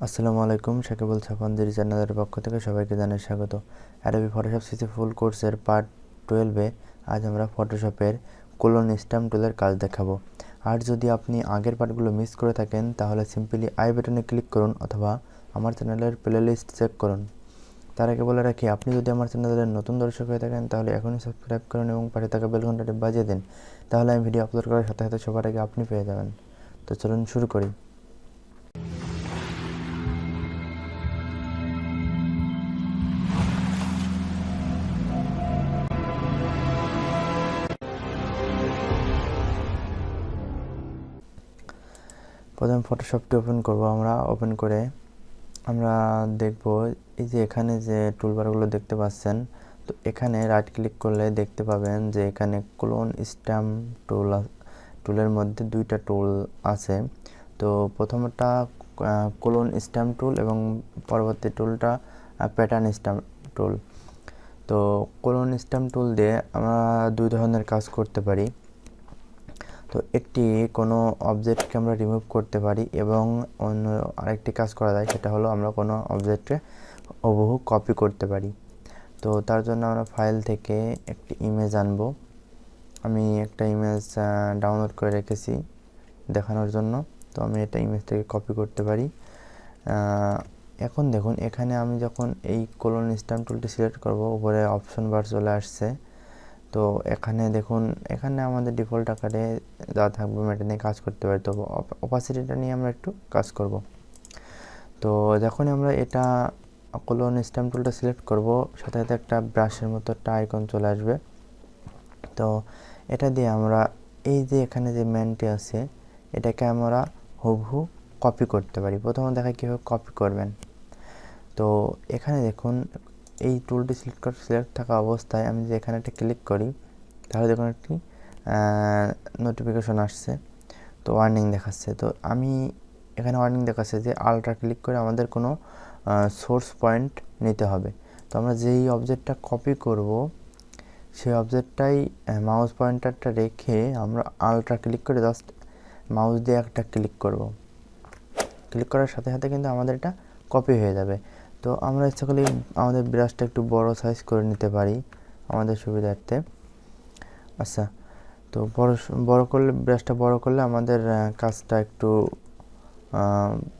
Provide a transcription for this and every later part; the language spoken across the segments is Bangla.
আসসালামু আলাইকুম, সাকিবুল সাফওয়ান জিডি চ্যানেলের পক্ষ থেকে সবাইকে জানাই স্বাগত। অ্যাডোবি ফটোশপ সিসি ফুল কোর্সের পার্ট 12-এ আজ আমরা ফটোশপের কোলন স্ট্যাম্প টুলের কাজ দেখাবো। আর যদি আপনি আগের পার্টগুলো মিস করে থাকেন তাহলে সিম্পলি আই বাটনে ক্লিক করুন অথবা আমার চ্যানেলের প্লেলিস্ট চেক করুন। তার আগে বলে রাখি, আপনি যদি আমার চ্যানেলের নতুন দর্শক হয়ে থাকেন তাহলে এখনই সাবস্ক্রাইব করুন এবং পাশে থাকা বেল ঘন্টাটি বাজিয়ে দিন, তাহলে আমি ভিডিও আপলোড করার সাথে সাথে সবার আগে আপনি পেয়ে যাবেন। তো চলুন শুরু করি। প্রথমে ফটোশপটি ওপেন করব। আমরা ওপেন করে আমরা দেখব এই যে এখানে যে টুলবারগুলো দেখতে পাচ্ছেন, তো এখানে রাইট ক্লিক করলে দেখতে পাবেন যে এখানে ক্লোন স্ট্যাম্প টুলের মধ্যে দুইটা টুল আছে। তো প্রথমটা ক্লোন স্ট্যাম্প টুল এবং পরবর্তী টুলটা প্যাটার্ন স্ট্যাম্প টুল। তো ক্লোন স্ট্যাম্প টুল দিয়ে আমরা দুই ধরনের কাজ করতে পারি। তো একটি কোনো অবজেক্টকে আমরা রিমুভ করতে পারি এবং অন্য আরেকটি কাজ করা যায়, সেটা হলো আমরা কোনো অবজেক্টকে হুবহু কপি করতে পারি। তো তার জন্য আমরা ফাইল থেকে একটি ইমেজ আনব। আমি একটা ইমেজ ডাউনলোড করে রেখেছি দেখানোর জন্য। তো আমি এটা ইমেজ থেকে কপি করতে পারি। এখন দেখুন, এখানে আমি যখন এই কোলন স্ট্যাম্প টুলটি সিলেক্ট করব, উপরে অপশন বার চলে আসছে। তো এখানে দেখুন, এখানে আমাদের ডিফল্ট আকারে যা থাকবে এটা নিয়ে কাজ করতে পারি। তো অপাসিটিটা নিয়ে আমরা একটু কাজ করব। তো যখনই আমরা এটা কোলন স্ট্যাম্প টুলটা সিলেক্ট করব, সাথে সাথে একটা ব্রাশের মতো একটা আইকন চলে আসবে। তো এটা দিয়ে আমরা এই যে এখানে যে ম্যানটি আছে এটাকে আমরা হুবহু কপি করতে পারি। প্রথমে দেখা কীভাবে কপি করবেন। তো এখানে দেখুন, এই টুলটি সিলেক্ট থাকা অবস্থায় আমি যে এখানে একটা ক্লিক করি, তাহলে দেখুন একটি নোটিফিকেশন আসছে। তো ওয়ার্নিং দেখাচ্ছে। তো আমি এখানে ওয়ার্নিং দেখাচ্ছে যে আলট্রা ক্লিক করে আমাদের কোনো সোর্স পয়েন্ট নিতে হবে। তো আমরা যেই অবজেক্টটা কপি করব সেই অবজেক্টটাই মাউস পয়েন্টারটা রেখে আমরা আলট্রা ক্লিক করে জাস্ট মাউস দিয়ে একটা ক্লিক করব। ক্লিক করার সাথে সাথে কিন্তু আমাদের এটা কপি হয়ে যাবে। তো আমরা ইচ্ছা করলে আমাদের ব্রাশটা একটু বড় সাইজ করে নিতে পারি আমাদের সুবিধার্থে। আচ্ছা, তো বড় করলে ব্রাশটা বড় করলে আমাদের কাজটা একটু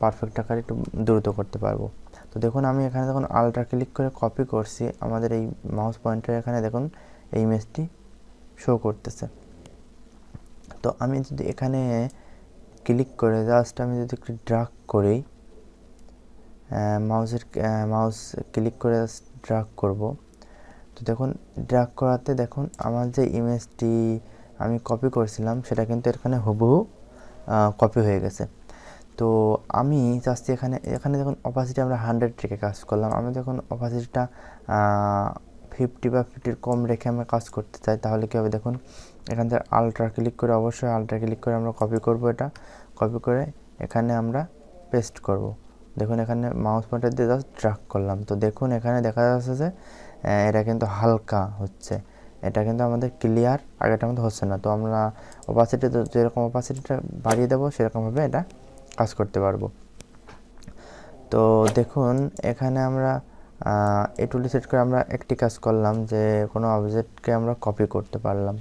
পারফেক্ট আকারে একটু দ্রুত করতে পারবো। তো দেখুন, আমি এখানে যখন আলট্রা ক্লিক করে কপি করছি, আমাদের এই মাউস পয়েন্টার এখানে দেখুন এই ইমেজটি শো করতেছে। তো আমি যদি এখানে ক্লিক করে জাস্ট আমি যদি একটু ড্র্যাগ করি, মাউস ক্লিক করে ড্র্যাগ করব, তো দেখুন ড্র্যাগ করাতে দেখুন আমার যে ইমেজটি আমি কপি করছিলাম সেটা কিন্তু এখানে হুবহু কপি হয়ে গেছে। তো আমি জাস্ট এখানে দেখুন অপাসিটি আমরা 100 রেখে কাজ করলাম। আমি যখন অপাসিটিটা 50 বা 50-এর কম রেখে আমরা কাজ করতে চাই, তাহলে কী হবে দেখুন, এখান থেকে আলট্রা ক্লিক করে অবশ্যই আলট্রা ক্লিক করে আমরা কপি করব। এটা কপি করে এখানে আমরা পেস্ট করব। দেখুন এখানে মাউস পয়েন্টার দিয়ে জাস্ট ড্র্যাগ করলাম। তো দেখুন এখানে দেখা যাচ্ছে যে এটা কিন্তু হালকা হচ্ছে, এটা কিন্তু আমাদের ক্লিয়ার আগেটার মতো হচ্ছে না। তো আমরা অপাসিটি যেরকম অপাসিটিটা বাড়িয়ে দেবো সেরকমভাবে এটা কাজ করতে পারবো। তো দেখুন এখানে আমরা এই টুলটি সেট করে আমরা একটি কাজ করলাম, যে কোনো অবজেক্টকে আমরা কপি করতে পারলাম।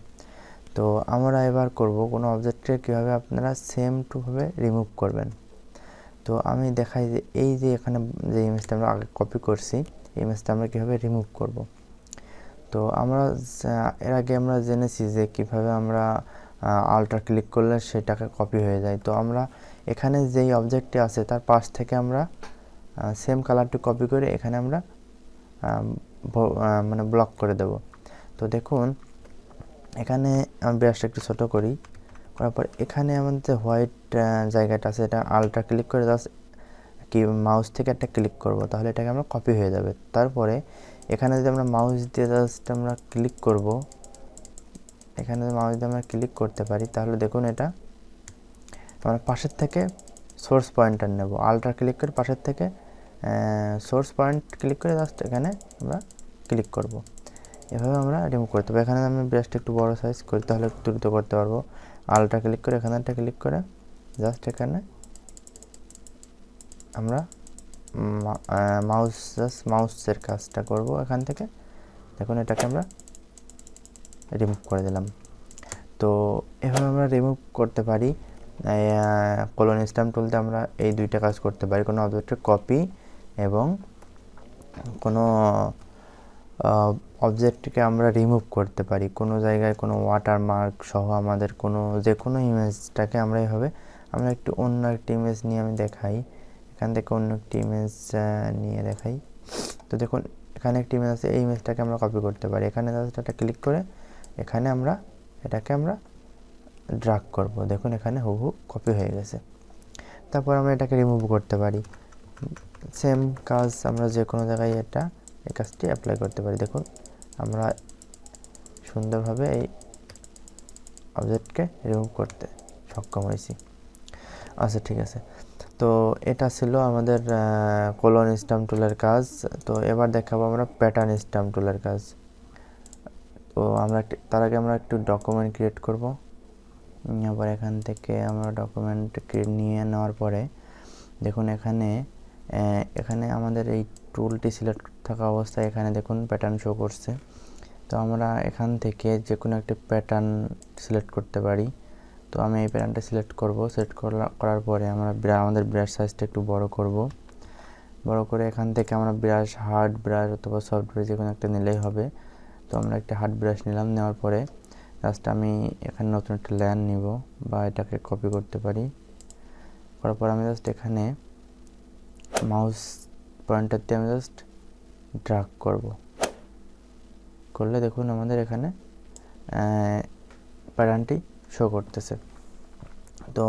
তো আমরা এবার করব কোনো অবজেক্টকে কীভাবে আপনারা সেম টুভাবে রিমুভ করবেন। তো আমি দেখাই যে এই যে এখানে যে ইমেজটা আমরা আগে কপি করছি, ইমেজটা আমরা কীভাবে রিমুভ করব। তো আমরা এর আগে আমরা জেনেছি যে কীভাবে আমরা আলট্রা ক্লিক করলে সেটাকে কপি হয়ে যায়। তো আমরা এখানে যেই অবজেক্টটি আছে তার পাশ থেকে আমরা সেম কালারটি কপি করে এখানে আমরা মানে ব্লক করে দেব। তো দেখুন এখানে আমি ব্রাশটা একটু ছোটো করি, করার পর এখানে আমাদের যে হোয়াইট জায়গাটা আছে এটা আলট্রা ক্লিক করে জাস্ট কি মাউস থেকে একটা ক্লিক করব, তাহলে এটাকে আমরা কপি হয়ে যাবে। তারপরে এখানে যদি আমরা মাউস দিয়ে জাস্ট আমরা ক্লিক করব, এখানে যদি মাউস দিয়ে আমরা ক্লিক করতে পারি, তাহলে দেখুন এটা আমরা পাশের থেকে সোর্স পয়েন্টার নেব। আলট্রা ক্লিক করে পাশের থেকে সোর্স পয়েন্ট ক্লিক করে জাস্ট এখানে আমরা ক্লিক করব। এভাবে আমরা রিমুভ করতে পারবো। এখানে আমি ব্রাশটা একটু বড় সাইজ করি, তাহলে একটু দ্রুত করতে পারবো। আলট্রা ক্লিক করে এখানে একটা ক্লিক করে জাস্ট এখানে আমরা মাউসের কাজটা করব এখান থেকে। দেখুন এটাকে আমরা রিমুভ করে দিলাম। তো এভাবে আমরা রিমুভ করতে পারি। কলন স্ট্যাম্প টুলতে আমরা এই দুইটা কাজ করতে পারি, কোনো অবজেক্টের কপি এবং কোনো অবজেক্টকে আমরা রিমুভ করতে পারি। কোনো জায়গায় কোনো ওয়াটারমার্ক সহ আমাদের যে কোনো ইমেজটাকে আমরা এইভাবে আমরা অন্য একটি ইমেজ নিয়ে আমি দেখাই। এখান থেকে অন্য একটি ইমেজ নিয়ে দেখাই। তো দেখুন এখানে একটি ইমেজ আছে, এই ইমেজটাকে আমরা কপি করতে পারি। এখানে জাস্ট এটা ক্লিক করে এখানে এটাকে আমরা ড্র্যাগ করব। দেখুন এখানে হুবহু কপি হয়ে গেছে। তারপর আমরা এটাকে রিমুভ করতে পারি। সেম কাজ আমরা যে কোনো জায়গায় এই কাজটি অ্যাপ্লাই করতে পারি। দেখুন আমরা সুন্দরভাবে এই অবজেক্টকে রিমুভ করতে সক্ষম হয়েছি। আচ্ছা ঠিক আছে, তো এটা ছিল আমাদের কলন স্ট্যাম্প টুলের কাজ। তো এবার দেখাবো আমরা প্যাটার্ন স্ট্যাম্প টুলের কাজ। তো তার আগে আমরা একটু ডকুমেন্ট ক্রিয়েট করব। আবার এখান থেকে আমরা ডকুমেন্ট নিয়ে নেওয়ার পরে দেখুন এখানে আমাদের এই টুলটি সিলেক্ট থাকা অবস্থায় এখানে দেখুন প্যাটার্ন শো করছে। তো আমরা এখান থেকে যে কোনো একটা প্যাটার্ন সিলেক্ট করতে পারি। তো আমি এই প্যাটার্নটা সিলেক্ট করব। সিলেক্ট করার পরে আমরা আমাদের ব্রাশ সাইজটা একটু বড় করব। বড় করে এখান থেকে আমরা হার্ড ব্রাশ অথবা সফট ব্রাশ যে কোনো একটা নিলেই হবে। তো আমরা একটা হার্ড ব্রাশ নিলাম। নেওয়ার পরে জাস্ট আমি এখানে নতুন একটা লেয়ার নিব বা এটাকে কপি করতে পারি। করার পর আমি জাস্ট এখানে মাউস পয়েন্টার দিয়ে আমি জাস্ট ড্র্যাগ করলে দেখুন আমাদের এখানে প্যাটার্নটি শো করতেছে। তো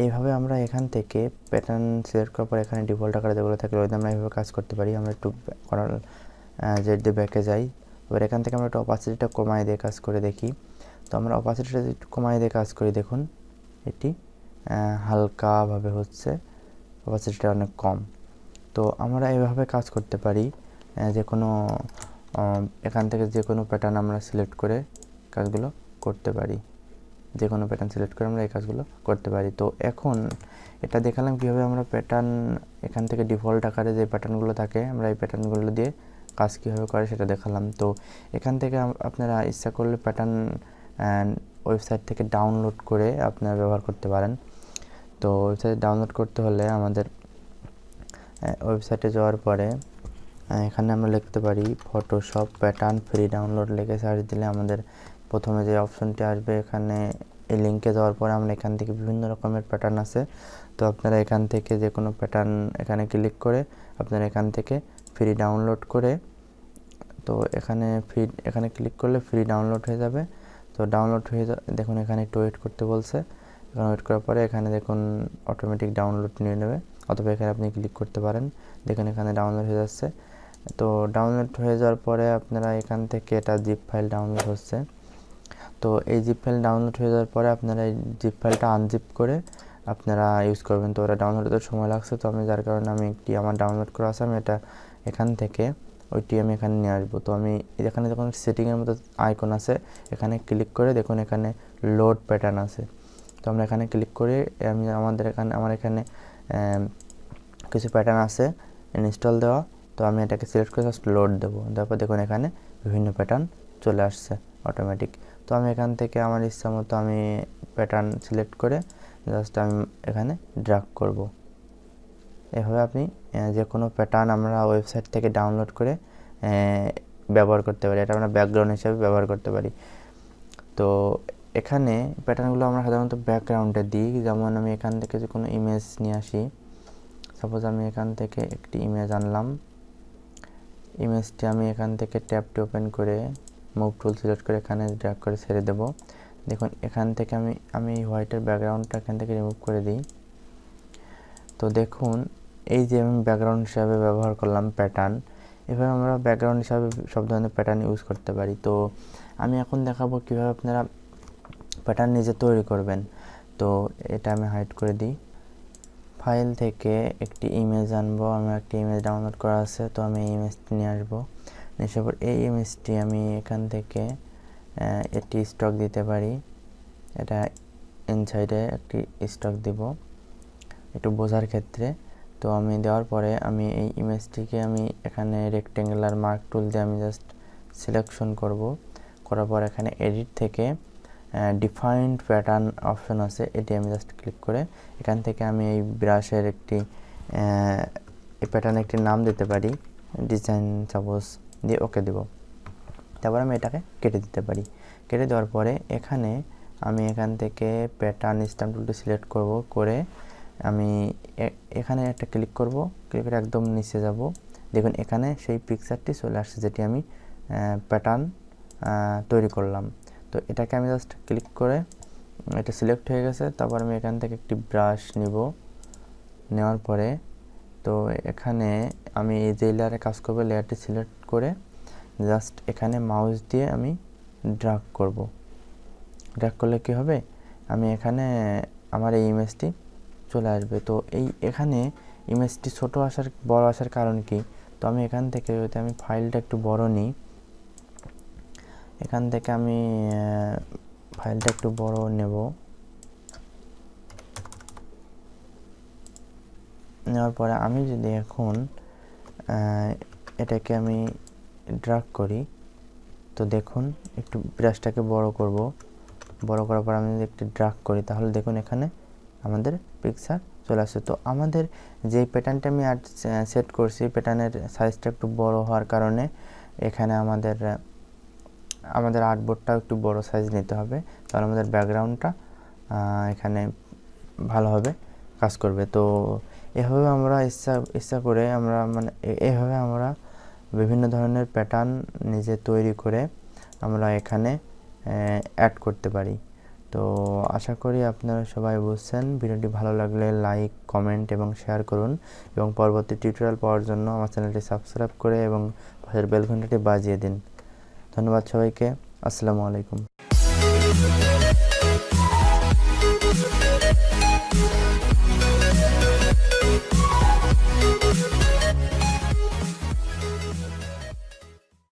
এইভাবে আমরা এখান থেকে প্যাটার্ন সিলেক্ট করার পর এখানে ডিফল্ট আকারে যেগুলো থাকে ওই আমরা এইভাবে কাজ করতে পারি। আমরা একটু জেড দিয়ে ব্যাকে যাই। এবার এখান থেকে আমরা একটু অপাসিটিটা কমায় দিয়ে কাজ করে দেখি। তো আমরা অপাসিটিটা একটু কমায় দিয়ে কাজ করি, দেখুন এটি হালকাভাবে হচ্ছে, অপাসিটিটা অনেক কম। তো আমরা এইভাবে কাজ করতে পারি। যে কোনো এখান থেকে যে কোনো প্যাটার্ন আমরা সিলেক্ট করে কাজগুলো করতে পারি। যে কোনো প্যাটার্ন সিলেক্ট করে আমরা এই কাজগুলো করতে পারি। তো এখন এটা দেখালাম কীভাবে আমরা প্যাটার্ন এখান থেকে ডিফল্ট আকারে যে প্যাটার্নগুলো থাকে আমরা এই প্যাটার্নগুলো দিয়ে কাজ কীভাবে করে সেটা দেখালাম। তো এখান থেকে আপনারা ইচ্ছা করলে প্যাটার্ন ওয়েবসাইট থেকে ডাউনলোড করে আপনারা ব্যবহার করতে পারেন। তো ওয়েবসাইটে ডাউনলোড করতে হলে আমাদের ওয়েবসাইটে যাওয়ার পরে এখানে আমরা লিখতে পারি ফটোশপ প্যাটার্ন ফ্রি ডাউনলোড লিখে সার্চ দিলে আমাদের প্রথমে যে অপশনটি আসবে এখানে এই লিঙ্কে যাওয়ার পরে আমরা এখান থেকে বিভিন্ন রকমের প্যাটার্ন আছে। তো আপনারা এখান থেকে যে কোনো প্যাটার্ন এখানে ক্লিক করে আপনারা এখান থেকে ফ্রি ডাউনলোড করে, তো এখানে ক্লিক করলে ফ্রি ডাউনলোড হয়ে যাবে। তো ডাউনলোড হয়ে দেখুন এখানে একটু ওয়েট করতে বলছে। এখানে ওয়েট করার পরে এখানে দেখুন অটোমেটিক ডাউনলোড নিয়ে নেবে, অথবা এখানে আপনি ক্লিক করতে পারেন। দেখুন এখানে ডাউনলোড হয়ে যাচ্ছে। তো ডাউনলোড হয়ে যাওয়ার পরে আপনারা এখান থেকে এটা জিপ ফাইল ডাউনলোড হচ্ছে। তো এই জিপ ফাইল ডাউনলোড হয়ে যাওয়ার পরে আপনারা এই জিপ ফাইলটা আনজিপ করে আপনারা ইউজ করবেন। তো ওটা ডাউনলোড হতে সময় লাগছে, তো আমি যার কারণে আমি আমার ডাউনলোড করা আছে, আমি এটা এখান থেকে ওইটি আমি এখানে নিয়ে আসবো। তো আমি এখানে যখন সেটিংয়ের মতো আইকন আছে এখানে ক্লিক করে দেখুন এখানে লোড প্যাটার্ন আছে। তো আমরা এখানে ক্লিক করে আমার এখানে কিছু প্যাটার্ন আছে ইনস্টল দেওয়া। তো আমি এটাকে সিলেক্ট করে জাস্ট লোড দেবো। তারপর দেখুন এখানে বিভিন্ন প্যাটার্ন চলে আসছে অটোমেটিক। তো আমি এখান থেকে আমার ইচ্ছা মতো আমি প্যাটার্ন সিলেক্ট করে জাস্ট আমি এখানে ড্র্যাগ করব। এভাবে আপনি যে কোনো প্যাটার্ন আমরা ওয়েবসাইট থেকে ডাউনলোড করে ব্যবহার করতে পারি। এটা আমরা ব্যাকগ্রাউন্ড হিসেবে ব্যবহার করতে পারি। তো এখানে প্যাটার্নগুলো আমরা সাধারণত ব্যাকগ্রাউন্ডে দিই। যেমন আমি এখান থেকে যে কোনো ইমেজ নিয়ে আসি, সাপোজ আমি এখান থেকে একটি ইমেজ আনলাম। ইমেজটি আমি এখান থেকে ট্যাবটি ওপেন করে মুভ টুল সিলেক্ট করে এখানে ড্র্যাগ করে ছেড়ে দেব। দেখুন এখান থেকে আমি হোয়াইটের ব্যাকগ্রাউন্ডটা এখান থেকে রিমুভ করে দিই। তো দেখুন এই যে আমি ব্যাকগ্রাউন্ড হিসাবে ব্যবহার করলাম প্যাটার্ন, এভাবে আমরা ব্যাকগ্রাউন্ড হিসাবে সব ধরনের প্যাটার্ন ইউজ করতে পারি। তো আমি এখন দেখাবো কীভাবে আপনারা প্যাটার্ন নিজে তৈরি করবেন। তো এটা আমি হাইড করে দিই। ফাইল থেকে একটি ইমেজ আনবো। আমার একটি ইমেজ ডাউনলোড করা আছে, তো আমি এই ইমেজটি নিয়ে আসবো। এসে পর এই ইমেজটি আমি এখান থেকে এটি স্টক দিতে পারি। এটা ইনসাইডে একটি স্টক দিব একটু বোঝার ক্ষেত্রে। তো আমি দেওয়ার পরে আমি এই ইমেজটিকে আমি এখানে রেক্টেঙ্গুলার মার্ক টুল দিয়ে আমি জাস্ট সিলেকশন করব। করার পর এখানে এডিট থেকে ডিফাইন্ড প্যাটার্ন অপশন আছে, এটি আমি জাস্ট ক্লিক করে এখান থেকে আমি এই ব্রাশের একটি এই প্যাটার্নে একটি নাম দিতে পারি, ডিজাইন সাপোজ দিয়ে ওকে দেব। তারপর আমি এটাকে কেটে দিতে পারি। কেটে দেওয়ার পরে এখানে আমি এখান থেকে প্যাটার্ন স্ট্যাম্প টুলটি সিলেক্ট করব, করে আমি এখানে একটা ক্লিক করব, ক্লিক করে একদম নিচে যাব। দেখুন এখানে সেই পিকচারটি চলে আসছে যেটি আমি প্যাটার্ন তৈরি করলাম। তো এটাকে আমি জাস্ট ক্লিক করে এটা সিলেক্ট হয়ে গেছে। তারপর আমি এখান থেকে একটি ব্রাশ নিব, নেওয়ার পরে তো এখানে আমি যে লেয়ারে কাজ করব লেয়ারটি সিলেক্ট করে জাস্ট এখানে মাউস দিয়ে আমি ড্র্যাগ করব। ড্র্যাগ করলে কি হবে, আমি এখানে আমার এই ইমেজটি চলে আসবে। তো এখানে ইমেজটি ছোট আসার বড় আসার কারণ কি, তো আমি এখান থেকে যদি আমি ফাইলটা একটু বড় নিই, এখান থেকে আমি ফাইলটা একটু বড় নেব। নেওয়ার পরে আমি যদি এখন এটাকে আমি ড্র্যাগ করি, তো দেখুন একটু ব্রাশটাকে বড় করব। বড় করার পর আমি যদি একটু ড্র্যাগ করি তাহলে দেখুন এখানে আমাদের পিকচার চলে আসছে। তো আমাদের যে প্যাটার্নটা আমি সেট করছি প্যাটার্নের সাইজটা একটু বড় হওয়ার কারণে এখানে আমাদের আর্টবোর্ডটাও একটু বড় সাইজ নিতে হবে, তাহলে আমাদের ব্যাকগ্রাউন্ডটা এখানে ভালোভাবে কাজ করবে। তো এভাবে আমরা ইচ্ছা করে আমরা এভাবে আমরা বিভিন্ন ধরনের প্যাটার্ন নিজে তৈরি করে আমরা এখানে অ্যাড করতে পারি। তো আশা করি আপনারা সবাই বুঝছেন। ভিডিওটি ভালো লাগলে লাইক, কমেন্ট এবং শেয়ার করুন এবং পরবর্তী টিউটোরিয়াল পাওয়ার জন্য আমার চ্যানেলটি সাবস্ক্রাইব করে এবং পাশের বেল ঘন্টাটি বাজিয়ে দিন। ধন্যবাদ সবাইকে। আসসালামু আলাইকুম।